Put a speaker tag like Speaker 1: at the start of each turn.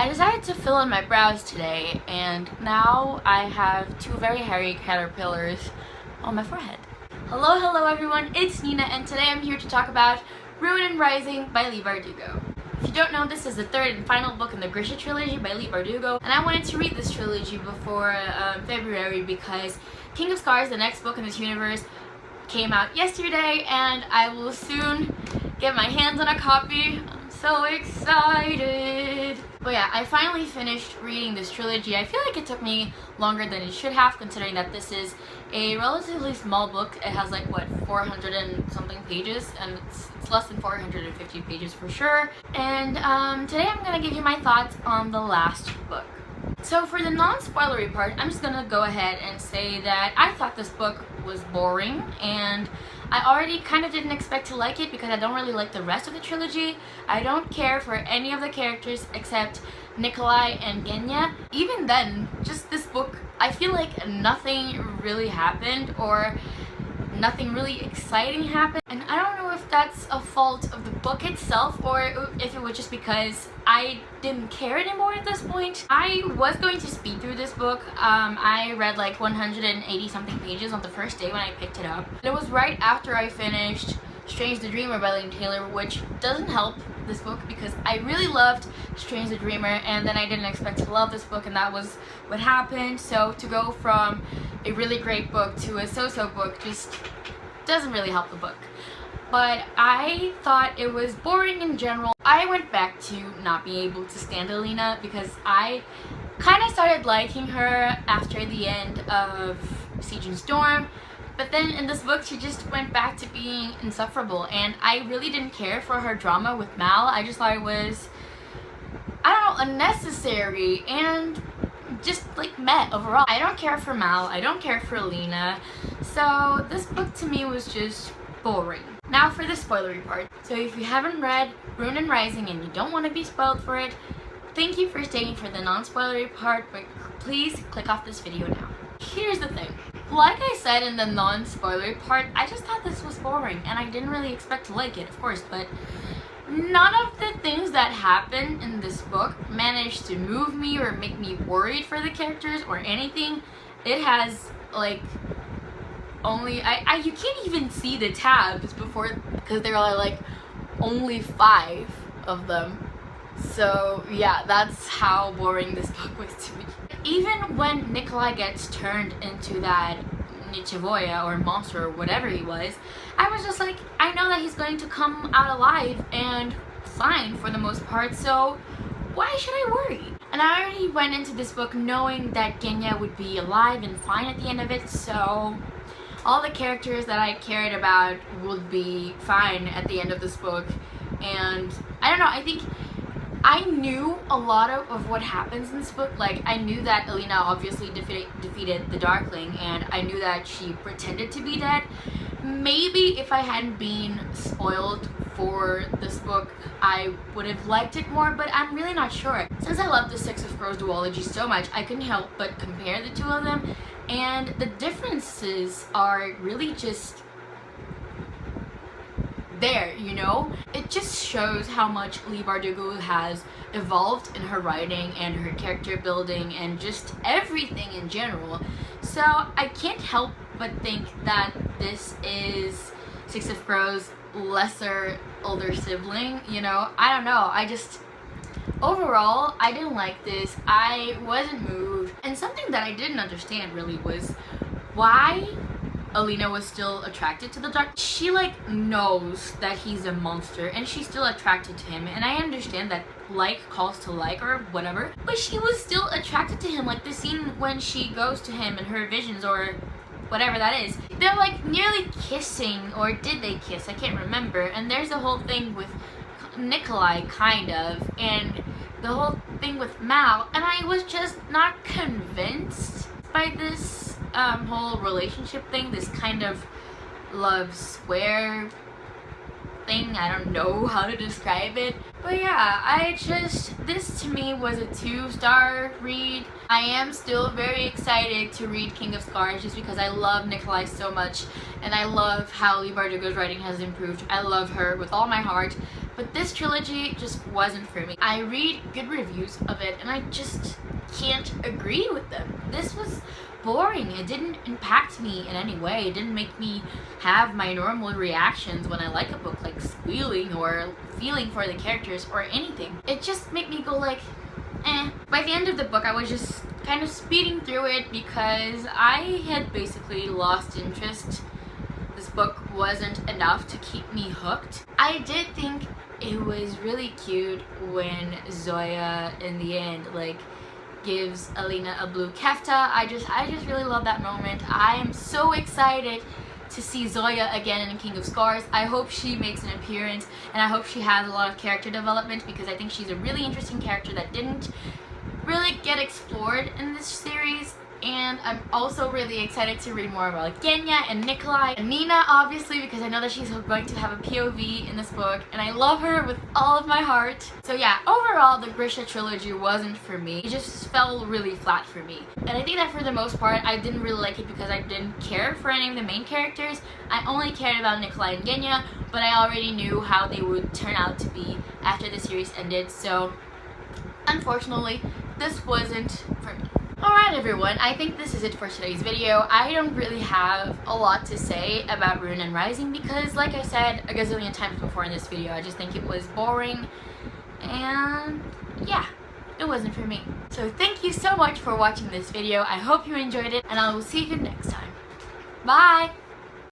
Speaker 1: I decided to fill in my brows today, and now I have two very hairy caterpillars on my forehead. Hello everyone, it's Nina, and today I'm here to talk about Ruin and Rising by Leigh Bardugo. If you don't know, this is the third and final book in the Grisha trilogy by Leigh Bardugo, and I wanted to read this trilogy before February because King of Scars, the next book in this universe, came out yesterday, and I will soon get my hands on a copy. I'm so excited! But yeah, I finally finished reading this trilogy. I feel like it took me longer than it should have, considering that this is a relatively small book. It has like, what, 400 and something pages, and it's less than 450 pages for sure. And today I'm going to give you my thoughts on the last book. So for the non-spoilery part, I'm just gonna go ahead and say that I thought this book was boring, and I already kind of didn't expect to like it because I don't really like the rest of the trilogy. I don't care for any of the characters except Nikolai and Genya. Even then, just this book, I feel like nothing really happened or nothing really exciting happened, and I don't know if that's a fault of the book itself or if it was just because I didn't care anymore at this point. I was going to speed through this book. I read like 180 something pages on the first day when I picked it up. It was right after I finished Strange the Dreamer by Lane Taylor, which doesn't help this book because I really loved Strange the Dreamer, and then I didn't expect to love this book, and that was what happened. So to go from a really great book to a so-so book just doesn't really help the book. But I thought it was boring in general. I went back to not being able to stand Alina because I kind of started liking her after the end of Siege and Storm. But then in this book, she just went back to being insufferable, and I really didn't care for her drama with Mal. I just thought it was, I don't know, unnecessary and just like meh overall. I don't care for Mal, I don't care for Alina, so this book to me was just boring. Now for the spoilery part. So if you haven't read Ruin and Rising and you don't want to be spoiled for it, thank you for staying for the non-spoilery part, but please click off this video now. Here's the thing. Like I said in the non-spoilery part, I just thought this was boring, and I didn't really expect to like it, of course, but none of the things that happen in this book managed to move me or make me worried for the characters or anything. It has, like, only, you can't even see the tabs before, because there are, like, only 5 of them. So, yeah, that's how boring this book was to me. Even when Nikolai gets turned into that Nichevoya or monster or whatever he was, I was just like, I know that he's going to come out alive and fine for the most part, so why should I worry? And I already went into this book knowing that Genya would be alive and fine at the end of it, so all the characters that I cared about would be fine at the end of this book. And I don't know, I think I knew a lot of what happens in this book. Like, I knew that Alina obviously defeated the Darkling, and I knew that she pretended to be dead. Maybe if I hadn't been spoiled for this book, I would have liked it more, but I'm really not sure. Since I love the Six of Crows duology so much, I couldn't help but compare the two of them, and the differences are really just there, you know? It just shows how much Leigh Bardugo has evolved in her writing and her character building and just everything in general. So I can't help but think that this is Six of Crows' lesser older sibling, you know? I don't know, overall, I didn't like this. I wasn't moved. And something that I didn't understand really was why Alina was still attracted to the Dark. She like knows that he's a monster and she's still attracted to him, and I understand that like calls to like or whatever, but she was still attracted to him. Like the scene when she goes to him in her visions or whatever that is, they're like nearly kissing, or did they kiss? I can't remember. And there's a whole thing with Nikolai kind of, and the whole thing with Mal, and I was just not convinced by this whole relationship thing, this kind of love square thing. I don't know how to describe it, but yeah, this to me was a 2-star read. I am still very excited to read King of Scars just because I love Nikolai so much, and I love how Leigh Bardugo's writing has improved. I love her with all my heart, but this trilogy just wasn't for me. I read good reviews of it and I just can't agree with them. This was boring. It didn't impact me in any way. It didn't make me have my normal reactions when I like a book, like squealing or feeling for the characters or anything. It just made me go like, eh. By the end of the book, I was just kind of speeding through it because I had basically lost interest. This book wasn't enough to keep me hooked. I did think it was really cute when Zoya in the end like gives Alina a blue kefta. I just really love that moment. I am so excited to see Zoya again in King of Scars. I hope she makes an appearance and I hope she has a lot of character development because I think she's a really interesting character that didn't really get explored in this series. And I'm also really excited to read more about Genya and Nikolai and Nina, obviously, because I know that she's going to have a POV in this book and I love her with all of my heart. So yeah, overall the Grisha trilogy wasn't for me. It just fell really flat for me. And I think that for the most part I didn't really like it because I didn't care for any of the main characters. I only cared about Nikolai and Genya, but I already knew how they would turn out to be after the series ended. So unfortunately, this wasn't for me. Alright everyone, I think this is it for today's video. I don't really have a lot to say about Ruin and Rising because, like I said a gazillion times before in this video, I just think it was boring and yeah, it wasn't for me. So thank you so much for watching this video. I hope you enjoyed it and I will see you next time. Bye!